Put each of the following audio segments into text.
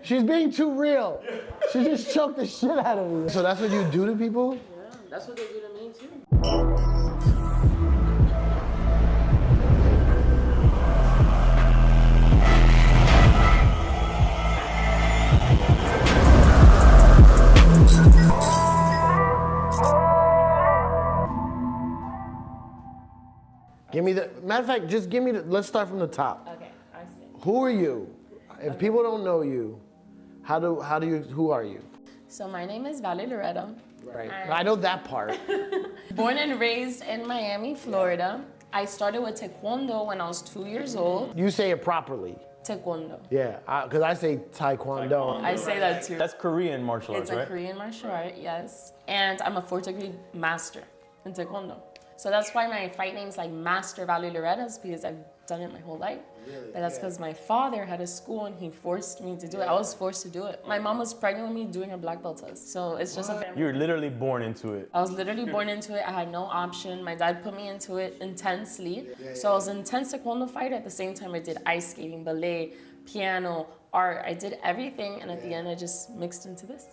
She's being too real. She just choked the shit out of me. So that's what you do to people? Yeah, that's what they do to me too. Give me the, matter of fact, just give me the, let's start from the top. Okay, I see. Who are you? If people don't know you, who are you? So my name is Valerie Loretta. Right. I know that part. Born and raised in Miami, Florida. I started with Taekwondo when I was 2 years old. You say it properly. Taekwondo. Yeah, because I say Taekwondo. I say that too. That's Korean martial arts, right? It's a Korean martial art, yes. And I'm a 4th degree master in Taekwondo. So that's why my fight name's like Master Valerie Loretta, is because I've done it my whole life. Really? But that's because my father had a school and he forced me to do it. I was forced to do it. My mom was pregnant with me doing her black belt test. So it's just a family. You were literally born into it. I was literally born into it. I had no option. My dad put me into it intensely. So I was an intense Taekwondo fighter. At the same time, I did ice skating, ballet, piano, art. I did everything. And at the end, I just mixed into this.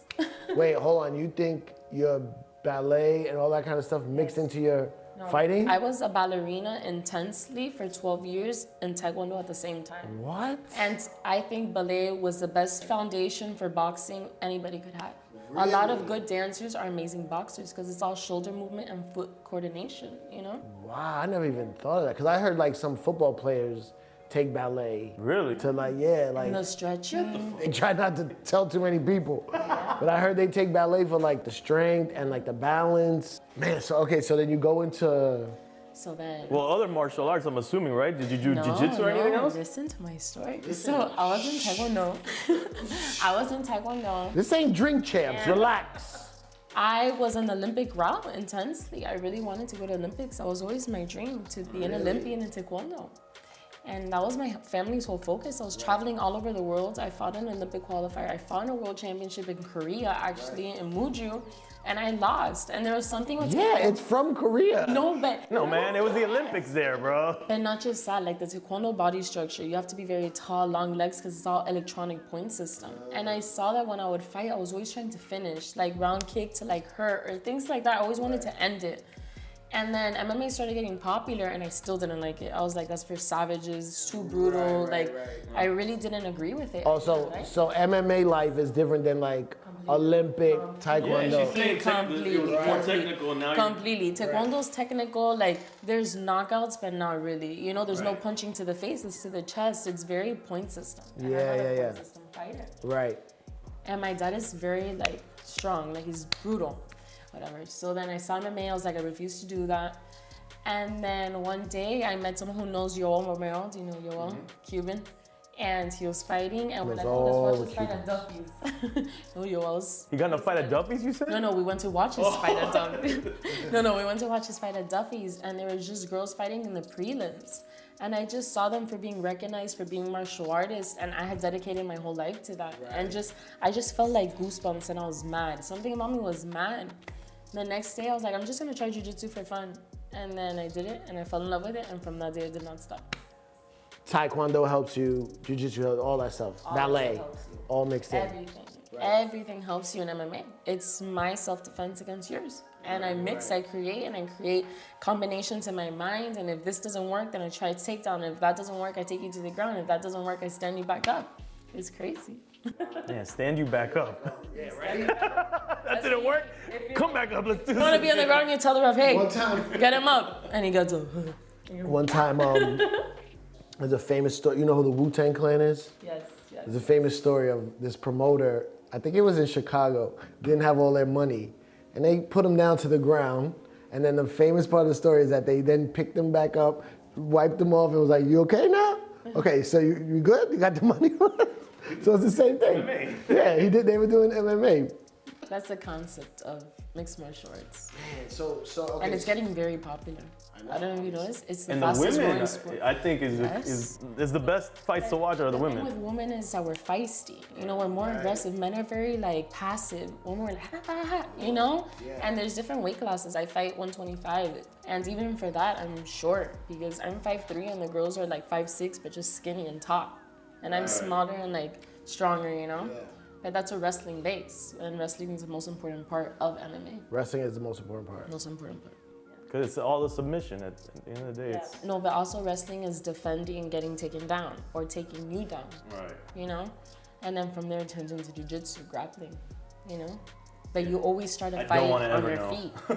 Wait, hold on. You think your ballet and all that kind of stuff mixed into your fighting? I was a ballerina intensely for 12 years and Taekwondo at the same time. What? And I think ballet was the best foundation for boxing anybody could have. Really? A lot of good dancers are amazing boxers because it's all shoulder movement and foot coordination, you know? Wow, I never even thought of that. Because I heard like some football players take ballet. Really? To like, yeah, like. And the stretching. They try not to tell too many people. But I heard they take ballet for like the strength and like the balance. Man, so okay, so then you go into. So then. Well, other martial arts, I'm assuming, right? Did you do jiu-jitsu or anything else? Listen to my story. So I was in Taekwondo. I was in Taekwondo. This ain't Drink Champs, relax. I was an Olympic route intensely. I really wanted to go to Olympics. That was always my dream, to be an Olympian in Taekwondo. And that was my family's whole focus. I was traveling all over the world. I fought in an Olympic qualifier. I fought in a world championship in Korea, actually, in Muju, and I lost. And there was something with Yeah, it's from Korea. No, but... No, man, it was the Olympics there, bro. But not just that, like the Taekwondo body structure, you have to be very tall, long legs, because it's all electronic point system. And I saw that when I would fight, I was always trying to finish, like round kick to like hurt, or things like that. I always wanted to end it. And then MMA started getting popular and I still didn't like it. I was like, that's for savages, it's too brutal. I really didn't agree with it. Oh, so MMA life is different than like Olympic Taekwondo. Completely. More technical now. Completely. Taekwondo's technical, like there's knockouts, but not really. You know, there's no punching to the face, it's to the chest. It's very point system. And I'm not a point system fighter. Right. And my dad is very like strong, like he's brutal. Whatever. So then I saw MMA, I was like, I refuse to do that. And then one day I met someone who knows Yoel Romero. Do you know Yoel? Cuban. And he was fighting, and when I watch his fight at Duffy's. No, Yoel's. You got in a fight at Duffy's, you said? No, we went to watch his fight at Duffy's. No, we went to watch his fight at Duffy's, and there was just girls fighting in the prelims. And I just saw them for being recognized for being martial artists, and I had dedicated my whole life to that. And I just felt like goosebumps, and I was mad. Something about me was mad. The next day, I was like, I'm just gonna try jiu-jitsu for fun. And then I did it, and I fell in love with it, and from that day, I did not stop. Taekwondo helps you, jiu-jitsu, all that stuff. Ballet, all mixed in. Everything. Everything helps you in MMA. It's my self-defense against yours. And I mix, I create combinations in my mind. And if this doesn't work, then I try to take down. If that doesn't work, I take you to the ground. If that doesn't work, I stand you back up. It's crazy. Yeah, stand you back up. Yeah, right? That didn't work? Come back up, let's do this. You want to be on the ground, you tell the ref, hey, get him up. And he gets up. One time, there's a famous story. You know who the Wu-Tang Clan is? Yes. There's a famous story of this promoter, I think it was in Chicago, didn't have all their money. And they put him down to the ground. And then the famous part of the story is that they then picked him back up, wiped him off, and was like, you okay now? Okay, so you good? You got the money? So it's the same thing. MMA. Yeah, they were doing MMA. That's the concept of mixed martial arts. Man, so okay. And it's getting very popular. I don't know if you noticed. It's the and fastest the women, growing sport. I think is the best fights to watch are the women. The thing with women is that we're feisty. You know, we're more aggressive. Men are very like passive. We're more like, you know? Yeah. And there's different weight classes. I fight 125. And even for that, I'm short because I'm 5'3" and the girls are like 5'6", but just skinny and tall. And I'm smaller and like stronger, you know? Yeah. But that's a wrestling base, and wrestling is the most important part of MMA. Wrestling is the most important part. Most important part. Because it's all the submission at the end of the day. Yeah. No, but also wrestling is defending and getting taken down or taking you down. Right. You know? And then from there it turns into jiu-jitsu, grappling, you know? But you always start a fight on your feet. I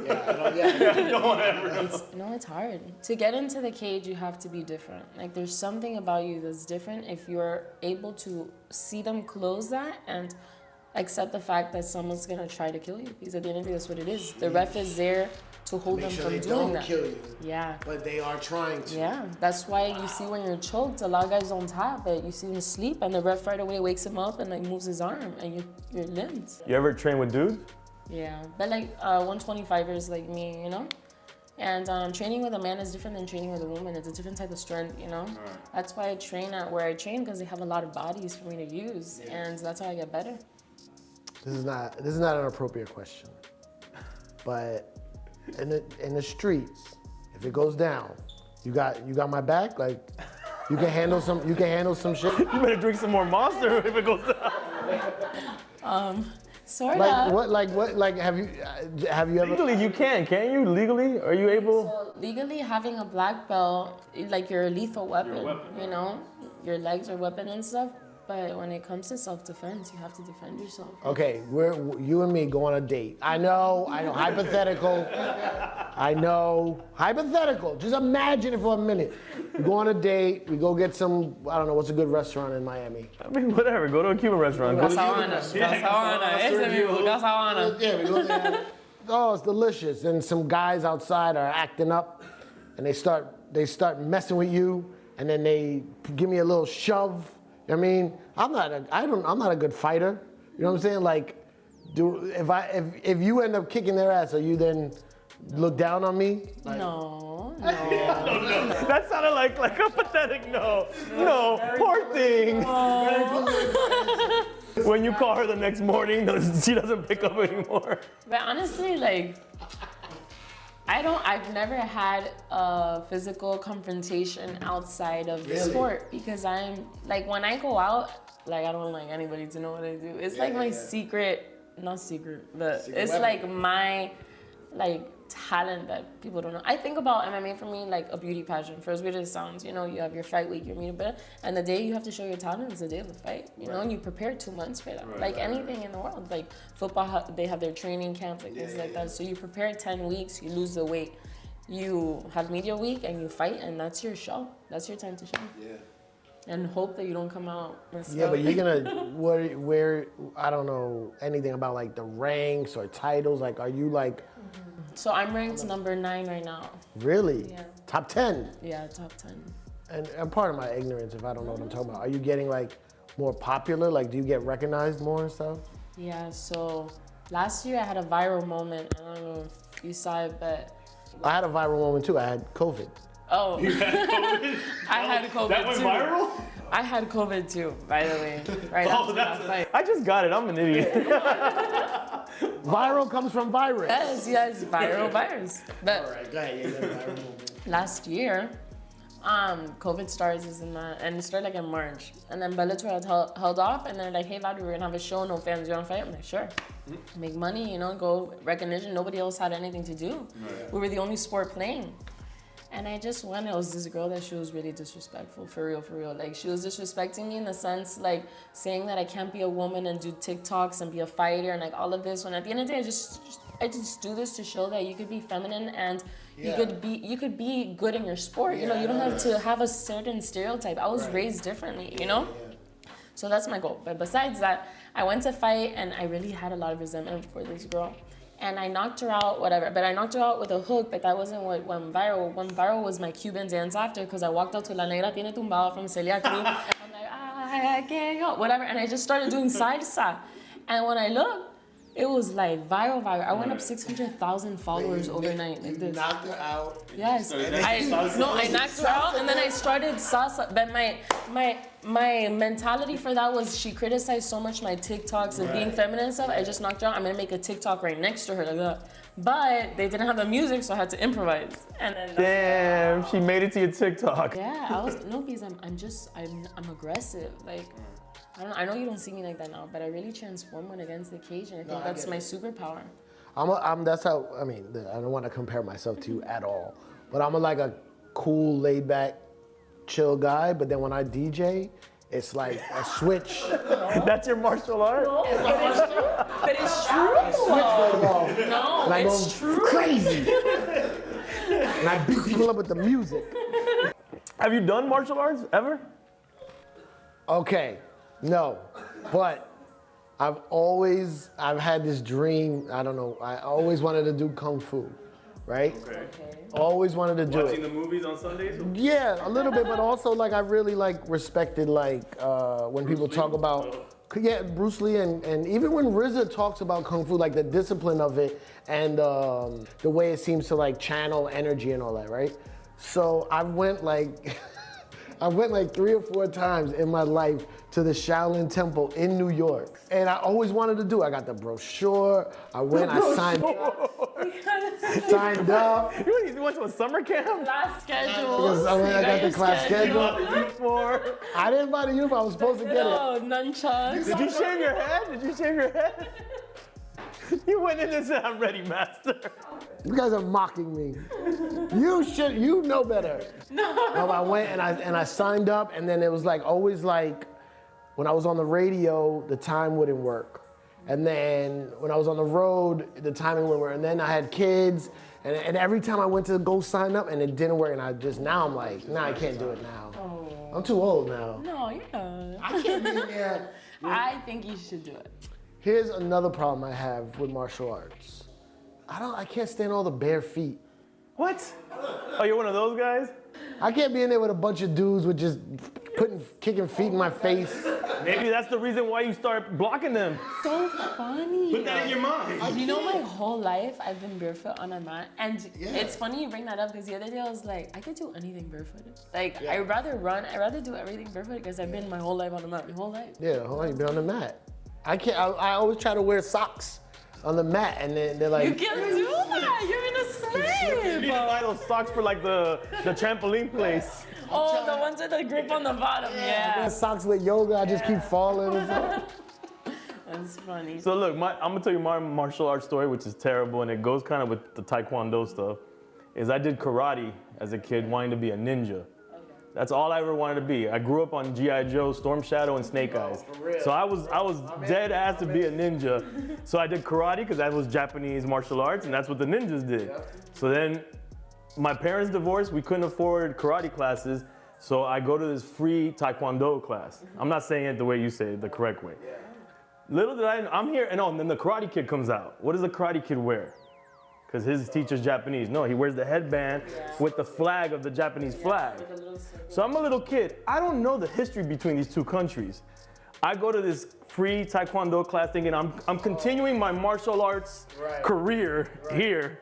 don't want to ever know. No, it's hard. To get into the cage, you have to be different. Like, there's something about you that's different if you're able to see them close that and accept the fact that someone's going to try to kill you. Because at the end of the day, that's what it is. The ref is there to hold them from doing that. Kill you. Yeah. But they are trying to. Yeah. That's why you see when you're choked, a lot of guys don't tap it. You see him sleep, and the ref right away wakes him up and like moves his arm, and you're limbed. You ever train with dudes? Yeah, but like 125ers like me, you know? And training with a man is different than training with a woman. It's a different type of strength, you know? Right. That's why I train at where I train, because they have a lot of bodies for me to use, and that's how I get better. This is not an appropriate question, but in the streets, if it goes down, you got my back. Like, you can handle some shit. You better drink some more Monster if it goes down. Sort of. Have you ever? Legally, you can't you? Legally, are you able? So legally, having a black belt, like, you're a lethal weapon. You know, your legs are weapon and stuff. But when it comes to self-defense, you have to defend yourself. Okay, you and me go on a date. I know, hypothetical. I know, hypothetical. Just imagine it for a minute. We go on a date, we go get some, I don't know, what's a good restaurant in Miami? I mean, whatever, go to a Cuban restaurant. Casa Habana. Yeah, we go there. Oh, it's delicious. And some guys outside are acting up, and they start messing with you, and then they give me a little shove. I mean, I'm not a good fighter. You know what I'm saying? Like, if you end up kicking their ass, are you then look down on me? Like, No. That sounded like a pathetic no. No, poor thing. When you call her the next morning, she doesn't pick up anymore. But honestly, like, I've never had a physical confrontation outside of the sport, because I'm, like, when I go out, like, I don't like anybody to know what I do. It's like my secret, not secret, but it's weapon. Like my, like, talent that people don't know. I think about MMA for me like a beauty pageant. For as weird as it sounds, you know, you have your fight week, your meet up, and the day you have to show your talent is the day of the fight, you know, and you prepare 2 months for that. Anything in the world, like football, they have their training camps, like things like that. So you prepare 10 weeks, you lose the weight, you have media week, and you fight, and that's your show. That's your time to shine. Yeah. And hope that you don't come out. Yeah, but you're gonna where I don't know anything about like the ranks or titles. Like, are you like? So I'm ranked number 9 right now. Really? Yeah. Top 10? Yeah, top 10. And part of my ignorance, if I don't know what I'm talking about, are you getting like more popular? Like, do you get recognized more and stuff? Yeah. So last year I had a viral moment. I don't know if you saw it, but I had a viral moment too. I had COVID. Oh. You had COVID? I had COVID that went too. viral? I had COVID too, by the way. Right after that fight. I just got it. I'm an idiot. Viral comes from virus. Yes, viral virus. But all right, go ahead. Yeah, viral moment. Last year, COVID started and it started like in March. And then Bellator had held off, and they're like, hey, Vadu, we're gonna have a show, no fans, you wanna fight? I'm like, sure. Make money, you know, go recognition. Nobody else had anything to do. Right. We were the only sport playing. And I just went, it was this girl that she was really disrespectful, for real. Like, she was disrespecting me in the sense, like, saying that I can't be a woman and do TikToks and be a fighter and, like, all of this. When at the end of the day, I just do this to show that you could be feminine and you could be good in your sport. You know, you don't have to have a certain stereotype. I was raised differently, you know? So that's my goal. But besides that, I went to fight, and I really had a lot of resentment for this girl. And I knocked her out, whatever. But I knocked her out with a hook, but that wasn't what went viral. What went viral was my Cuban dance after, because I walked out to La Negra Tiene Tumbado from Celia Cruz. And I'm like, I can't go, whatever. And I just started doing salsa. And when I looked, it was like viral. I went up 600,000 followers overnight, like this. Knocked her out. Yes. I knocked her out, and then I started salsa. But my mentality for that was, she criticized so much my TikToks and being feminine and stuff. I just knocked her out. I'm gonna make a TikTok right next to her like that. But they didn't have the music, so I had to improvise. And then damn, she made it to your TikTok. Yeah, because I'm aggressive. Like, I know you don't see me like that now, but I really transform when against the cage, and I think that's my superpower. That's how, I mean, I don't want to compare myself to you at all, but I'm like a cool, laid back, chill guy, but then when I DJ, it's like a switch. That's your martial art? No, but it's true. Switch goes off. No, And I it's go true. crazy. And I beat people up with the music. Have you done martial arts ever? Okay, no, but I've had this dream, I don't know, I always wanted to do Kung Fu, right? Okay. Always wanted to do Watching it. the movies on Sundays? Yeah, a little bit, but also like I really like respected like when people talk about, yeah, Bruce Lee and even when RZA talks about Kung Fu, like the discipline of it and the way it seems to like channel energy and all that, right? So I went like, I went like 3 or 4 times in my life to the Shaolin Temple in New York. And I always wanted to do it. I got the brochure, I went, I signed up. You went to a summer camp? Class schedule. Because I got the class schedule. Uniform. I didn't buy the uniform, I was supposed to get it. No, nunchucks. Did you shave your head? Did you shave your head? You went in and said, I'm ready, master. You guys are mocking me. You know better. No, I went and I signed up, and then it was like always like when I was on the radio, the time wouldn't work. And then when I was on the road, the timing wouldn't work. And then I had kids, and every time I went to go sign up and it didn't work, and now I'm like, nah, I can't do it now. Oh. I'm too old now. No, you're not. I can't be in there. I think you should do it. Here's another problem I have with martial arts. I can't stand all the bare feet. What? Oh, you're one of those guys? I can't be in there with a bunch of dudes with just kicking feet in my face. Maybe that's the reason why you start blocking them. So funny. Put that in your mind. You know, my whole life I've been barefoot on a mat, and it's funny you bring that up because the other day I was like, I could do anything barefooted. Like I'd rather run, I'd rather do everything barefooted because I've been my whole life on a mat, my whole life. Yeah, hold on, you've been on the mat. I always try to wear socks on the mat, and then they're like, You can't do that. You're in a You need to slave. buy those socks for like the trampoline place. Oh, the ones with the grip on the bottom. wear Yeah. socks with yoga, I just keep falling and stuff. That's funny. So look, I'm gonna tell you my martial arts story, which is terrible, and it goes kind of with the Taekwondo stuff. Is I did karate as a kid, wanting to be a ninja. That's all I ever wanted to be. I grew up on G.I. Joe, Storm Shadow, and Snake Eyes. So I was dead ass to be a ninja. So I did karate because that was Japanese martial arts, and that's what the ninjas did. So then my parents divorced. We couldn't afford karate classes, so I go to this free Taekwondo class. I'm not saying it the way you say it, the correct way. Little did I'm here, and then the Karate Kid comes out. What does the Karate Kid wear? Because his teacher's Japanese. No, he wears the headband with the flag of the Japanese flag. So I'm a little kid. I don't know the history between these two countries. I go to this free Taekwondo class thinking I'm continuing my martial arts career here.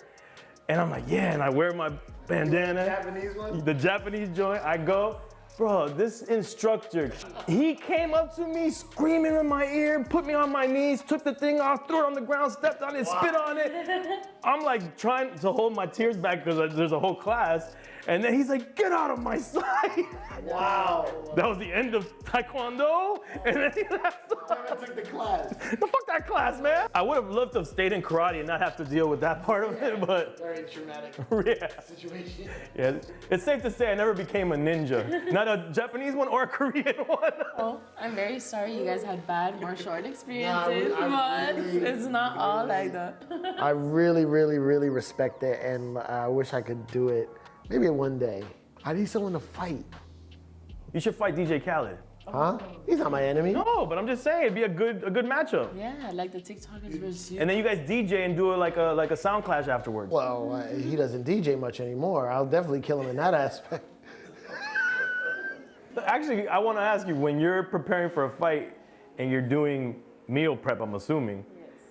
And I'm like, yeah, and I wear my bandana. Japanese one? The Japanese joint. I go. Bro, this instructor, he came up to me screaming in my ear, put me on my knees, took the thing off, threw it on the ground, stepped on it, spit on it. I'm like trying to hold my tears back because there's a whole class. And then he's like, get out of my sight. Wow. That was the end of Taekwondo. And then he left. I took the class. The fuck that class, man. I would have loved to have stayed in karate and not have to deal with that part of it, but Very traumatic yeah. situation. Yeah, it's safe to say I never became a ninja. Not a Japanese one or a Korean one. Oh, I'm very sorry you guys had bad martial art experiences, I but really, it's not all like that. I really, really, really respect it, and I wish I could do it. Maybe one day. I need someone to fight. You should fight DJ Khaled. Huh? He's not my enemy. No, but I'm just saying it'd be a good matchup. Yeah, like the TikTokers versus you. And then you guys DJ and do it like a sound clash afterwards. Well, he doesn't DJ much anymore. I'll definitely kill him in that aspect. Actually, I want to ask you, when you're preparing for a fight and you're doing meal prep, I'm assuming,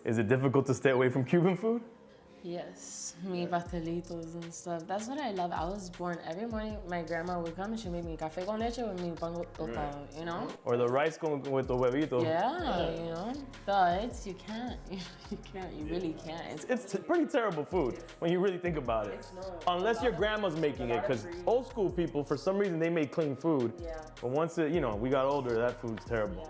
is it difficult to stay away from Cuban food? Yes, mi pastelitos and stuff. That's what I love. I was born every morning. My grandma would come and she made me café con leche with mi pan tostado, you know? Or the rice with the huevito. Yeah, you know? But you can't. You can't. You really can't. It's pretty terrible food when you really think about it. Unless your grandma's making it, because old school people, for some reason, they make clean food. Yeah. But once we got older, that food's terrible.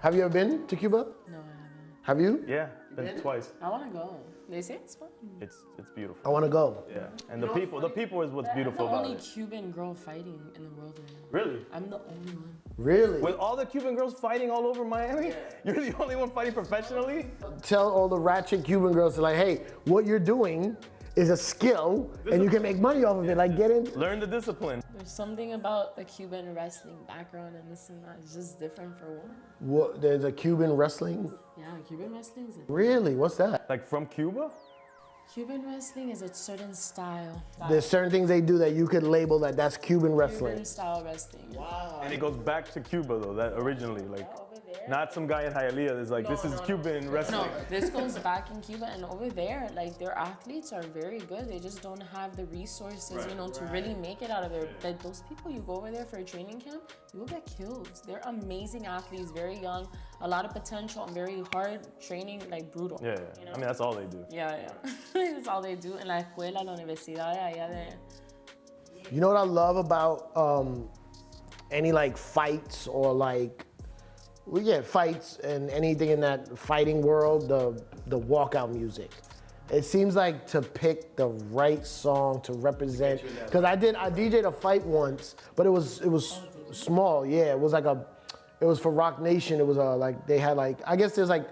Have you ever been to Cuba? No, I haven't. Have you? Yeah, been twice. I want to go. They say it's fun. It's beautiful. I want to go. Yeah, and the people is what's beautiful I'm the about only it. Cuban girl fighting in the world right now. Really? I'm the only one. Really? With all the Cuban girls fighting all over Miami, you're the only one fighting professionally? Tell all the ratchet Cuban girls to like, hey, what you're doing is a skill and you can make money off of it. Like, get in. Learn the discipline. There's something about the Cuban wrestling background and this and that. It's just different for women. What, there's a Cuban wrestling? Yeah, Cuban wrestling is Really? What's that? Like from Cuba? Cuban wrestling is a certain style. There's certain things they do that you could label that that's Cuban wrestling. Cuban style wrestling. Wow. And it goes back to Cuba though, that originally, like, Over there. not some guy in Hialeah is like, this is Cuban wrestling. No, this goes back in Cuba, and over there, like their athletes are very good. They just don't have the resources, to really make it out of there. Like those people, you go over there for a training camp, you will get killed. They're amazing athletes, very young, a lot of potential, and very hard training, like brutal. Yeah, I mean, that's all they do. Yeah. That's all they do. En la escuela, la universidad, allá de. You know what I love about any like fights or like, we get fights and anything in that fighting world, the walkout music. It seems like to pick the right song to represent. Because I DJ'd a fight once, but it was small. Yeah, it was like it was for Rock Nation. It was like they had like, I guess there's like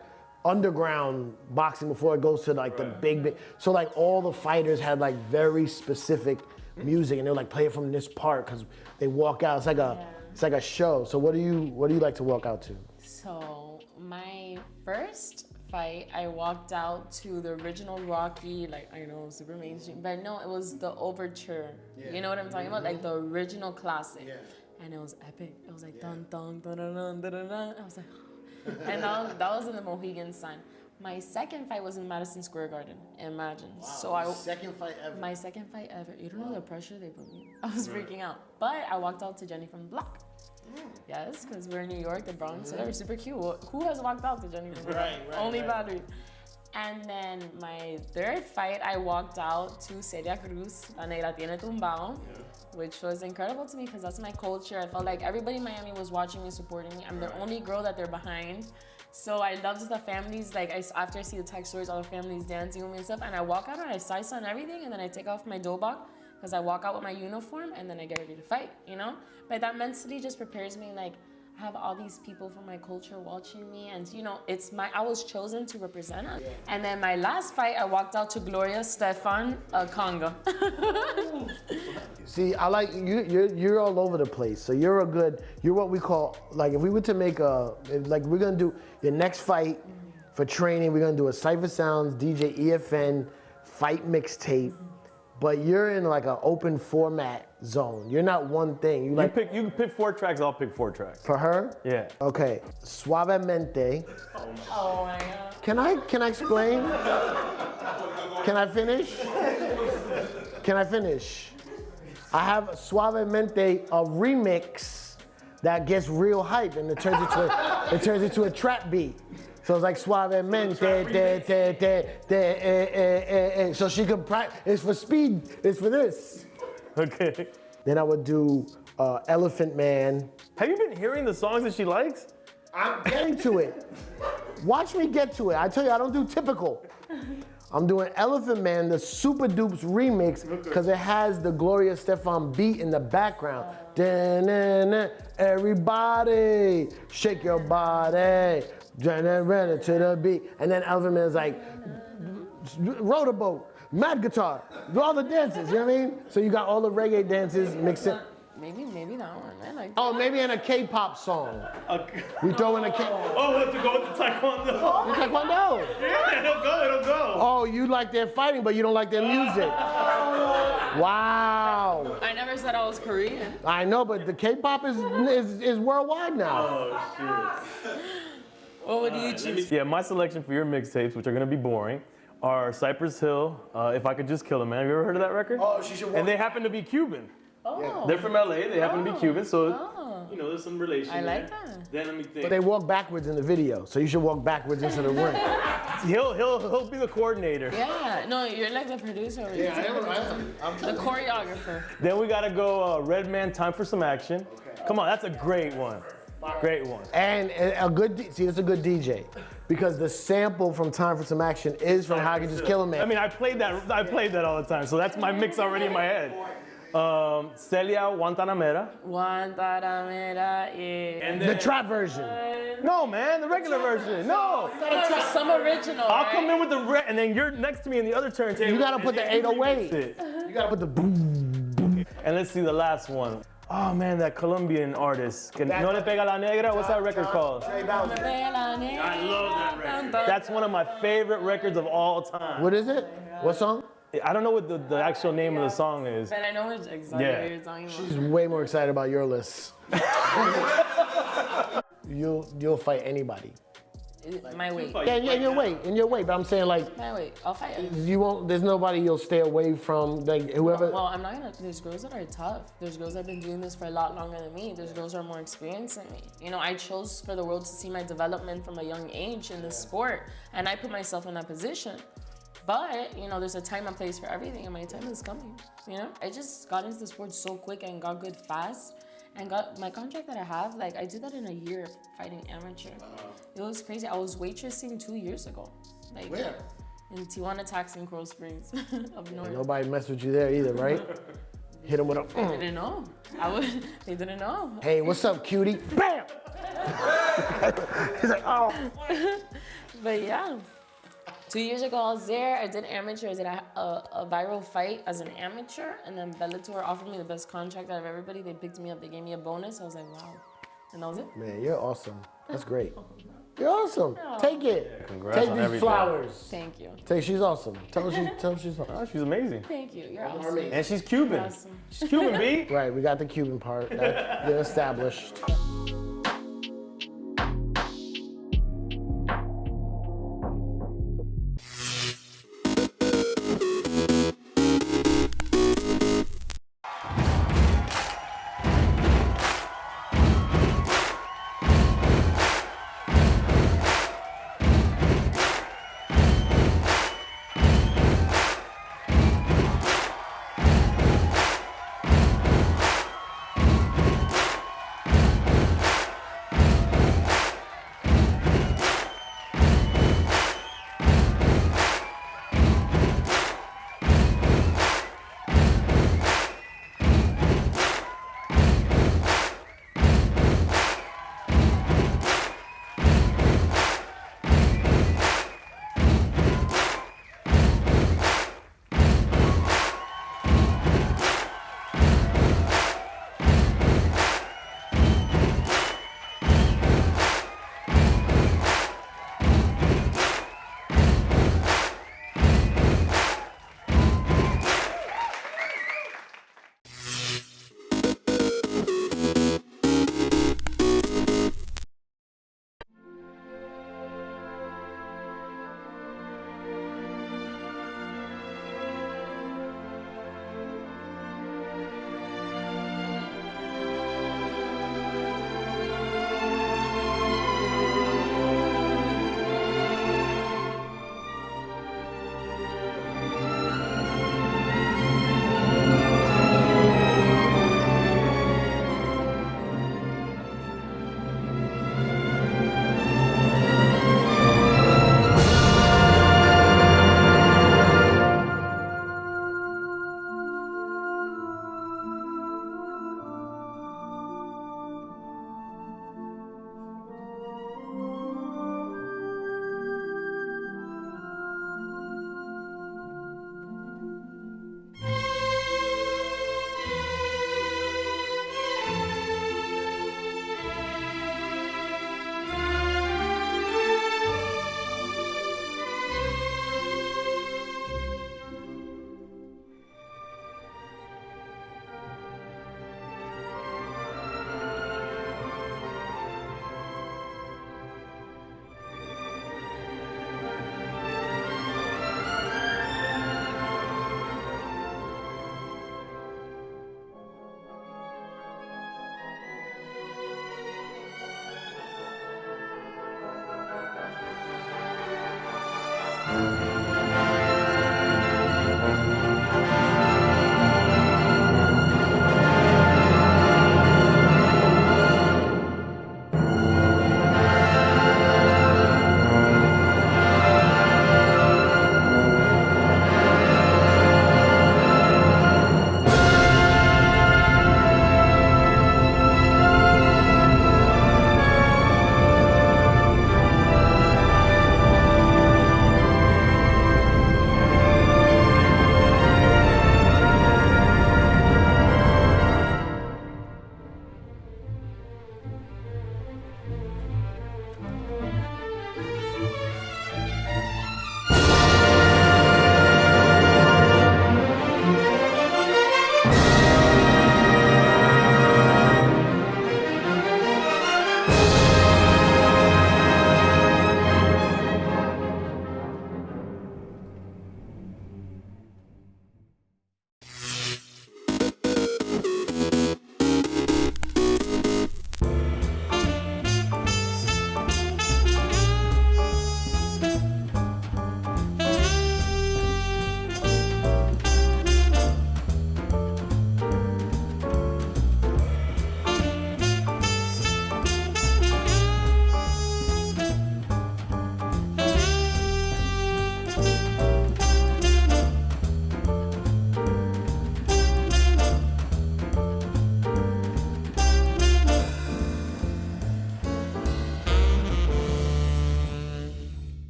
underground boxing before it goes to like the big. So like all the fighters had like very specific music, and they would like play it from this part because they walk out. It's like a show. So what do you like to walk out to? So my first fight, I walked out to the original Rocky, like I know super mainstream, but no, it was the Overture. You know what I'm talking about? Like the original classic. And it was epic. It was like dun dun dun dun dun dun dun. I was like, and that was in the Mohegan Sun. My second fight was in Madison Square Garden. Imagine. Wow, So second fight ever. My second fight ever. You don't know the pressure they put me. I was freaking out. But I walked out to Jenny from the Block. Yes, because we're in New York, the Bronx, so they were super cute. Who has walked out to Jenny from the Block? Only Battery. And then my third fight, I walked out to Celia Cruz, La Negra Tiene Tumbao, which was incredible to me because that's my culture. I felt like everybody in Miami was watching me, supporting me. I'm the only girl that they're behind. So I loved the families, like after I see the text stories, all the families dancing with me and stuff, and I walk out and I salsa and everything, and then I take off my dobak, because I walk out with my uniform, and then I get ready to fight, But that mentally just prepares me, like, I have all these people from my culture watching me, and I was chosen to represent us. And then my last fight, I walked out to Gloria Stefan Conga. See, I like you're all over the place. So you're what we call, like if we were to make we're gonna do your next fight for training, we're gonna do a Cypher Sounds DJ EFN fight mixtape, but you're in like an open format zone. You're not one thing. You can pick 4 tracks, I'll pick 4 tracks. For her? Yeah. Okay. Suavemente. Oh my God. Can I explain? Can I finish? Can I finish? I have Suavemente, a remix that gets real hype and it turns into a trap beat. So it's like Suavemente, so she can practice. It's for speed. It's for this. Okay. Then I would do Elephant Man. Have you been hearing the songs that she likes? I'm getting to it. Watch me get to it. I tell you, I don't do typical. I'm doing Elephant Man, the Super Dupes remix, because it has the Gloria Stefan beat in the background. Da-na-na, everybody, shake your body. Run it to the beat. And then Elephant Man's like, row the boat, mad guitar, do all the dances, you know what I mean? So you got all the reggae dances mixed in. Maybe that one. I like that. Oh, maybe in a K-pop song. We throw in a K. Oh, what, to go with the taekwondo? Taekwondo. Yeah, it'll go. Oh, you like their fighting, but you don't like their music. Wow. I never said I was Korean. I know, but the K-pop is worldwide now. Oh, shit. What would you choose? Yeah, my selection for your mixtapes, which are gonna be boring, are Cypress Hill, If I Could Just Kill a Man. Have you ever heard of that record? Oh, she should. And they happen to be Cuban. Oh. They're from LA, they happen to be Cuban, so there's some relation. I like there. that. Then let me think. But they walk backwards in the video, so you should walk backwards into the ring. He'll be the coordinator. Yeah, no, you're like the producer. I am. The choreographer. Then we gotta go Red Man, Time for Some Action. Okay. Come on, that's a great one. Great one. And a good, see, it's a good DJ. Because the sample from Time for Some Action is from How I Can Just Kill a Man. I mean, I played that all the time, so that's my mix already in my head. Celia Guantanamera. Guantanamera, yeah. And The then, trap version. no, man, the regular version. No. Some original, I'll right? come in with the and then you're next to me in the other turntable. You gotta put the and you 808. remix it. You gotta put the boom. And let's see the last one. Oh man, that Colombian artist. No le pega la negra. What's that record called? I love that record. That's one of my favorite records of all time. What is it? What song? I don't know what the actual name of the song is. But I know exactly what you're talking about. She's way more excited about your list. You'll fight anybody. My weight. Yeah, in your weight. But I'm saying like My weight. I'll fight it. you won't. There's nobody you'll stay away from. Like whoever. Well, I'm not gonna. There's girls that are tough. There's girls that have been doing this for a lot longer than me. There's girls that are more experienced than me. You know, I chose for the world to see my development from a young age in this sport, and I put myself in that position. But you know, there's a time and place for everything, and my time is coming. You know, I just got into the sport so quick and got good fast. And got my contract that I have, like I did that in a year fighting amateur. It was crazy. I was waitressing 2 years ago. Like Where? in Tijuana Taxi in Coral Springs up north. Nobody messed with you there either, right? Hit him with a. They didn't know. They didn't know. Hey, what's up, cutie? Bam! He's like, oh. But yeah, 2 years ago I was there. I did amateur. I did a viral fight as an amateur, and then Bellator offered me the best contract out of everybody. They picked me up. They gave me a bonus. I was like, wow, and that was it. Man, you're awesome. That's great. You're awesome. Take it. Congrats Take on these everything. flowers. Thank you. She's awesome. Tell her she's awesome. Oh, she's amazing. Thank you. You're awesome. And she's Cuban. Awesome. She's Cuban, B. Right, we got the Cuban part. That's been established.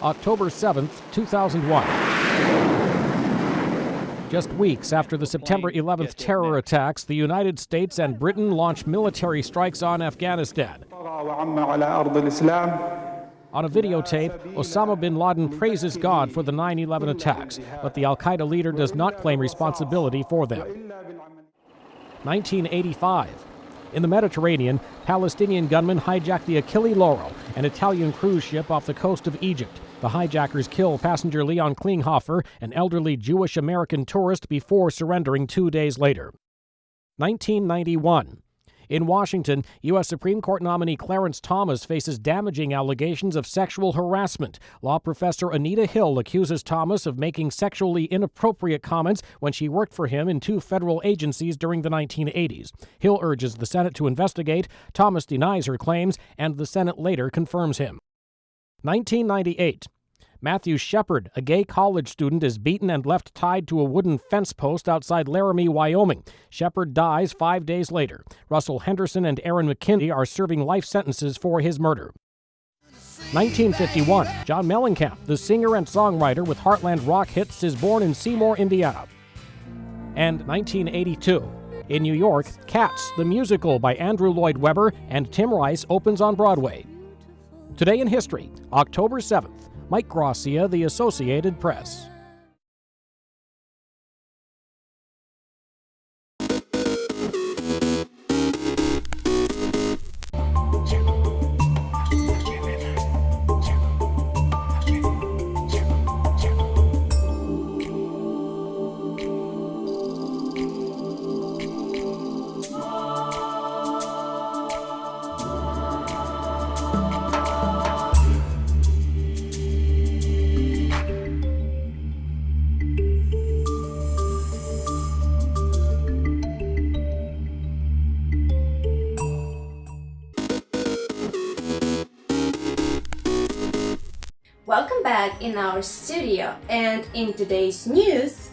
October 7, 2001. Just weeks after the September 11th terror attacks, the United States and Britain launched military strikes on Afghanistan. On a videotape, Osama bin Laden praises God for the 9/11 attacks, but the al-Qaeda leader does not claim responsibility for them. 1985. In the Mediterranean, Palestinian gunmen hijacked the Achille Lauro, an Italian cruise ship off the coast of Egypt. The hijackers kill passenger Leon Klinghoffer, an elderly Jewish-American tourist, before surrendering 2 days later. 1991. In Washington, U.S. Supreme Court nominee Clarence Thomas faces damaging allegations of sexual harassment. Law professor Anita Hill accuses Thomas of making sexually inappropriate comments when she worked for him in 2 federal agencies during the 1980s. Hill urges the Senate to investigate. Thomas denies her claims, and the Senate later confirms him. 1998. Matthew Shepard, a gay college student, is beaten and left tied to a wooden fence post outside Laramie, Wyoming. Shepard dies 5 days later. Russell Henderson and Aaron McKinney are serving life sentences for his murder. 1951. John Mellencamp, the singer and songwriter with Heartland rock hits, is born in Seymour, Indiana. And 1982. In New York, Cats, the musical by Andrew Lloyd Webber and Tim Rice, opens on Broadway. Today in history, October 7th. Mike Gracia, The Associated Press. Welcome back in our studio, and in today's news,